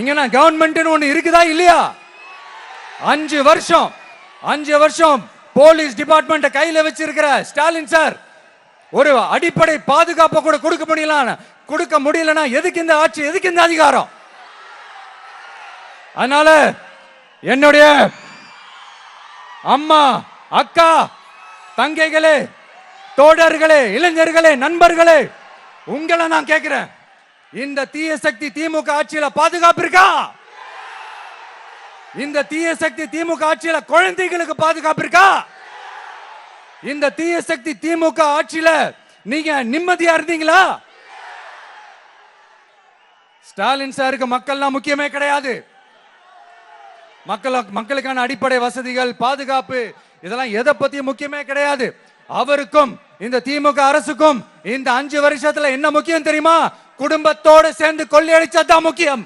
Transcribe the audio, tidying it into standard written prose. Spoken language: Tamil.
இங்க கவர்மெண்ட் ஒண்ணு இருக்குதா இல்லையா? 5 வருஷம் போலீஸ் டிபார்ட்மெண்ட் கையில வச்சிருக்கிற ஸ்டாலின் சார் ஒரு அடிப்படை பாதுகாப்பை கூட கொடுக்க முடியலன்னா எதுக்கு இந்த ஆட்சி, எதுக்கு இந்த அதிகாரம்? அதனால என்னுடைய அம்மா, அக்கா, தங்கைகளே, தோழர்களே, இளைஞர்களே, நண்பர்களே, உங்களை நான் கேட்கிறேன், இந்த தீய சக்தி திமுக ஆட்சியில பாதுகாப்பு இருக்கா? இந்த தீய சக்தி திமுக ஆட்சியில குழந்தைகளுக்கு பாதுகாப்பு இருக்கா? இந்த தீய சக்தி திமுக ஆட்சியில நீங்க நிம்மதியா இருந்தீங்களா? ஸ்டாலின் சாருக்கு மக்கள்லாம் முக்கியமே கிடையாது. மக்களுக்கான அடிப்படை வசதிகள், பாதுகாப்பு, இதெல்லாம் எதை பத்தியும் முக்கியமே கிடையாது. அவருக்கும் இந்த திமுக அரசுக்கும் இந்த 5 வருஷத்துல என்ன முக்கியம் தெரியுமா? குடும்பத்தோடு சேர்ந்து கொள்ளையடிச்சதான் முக்கியம்.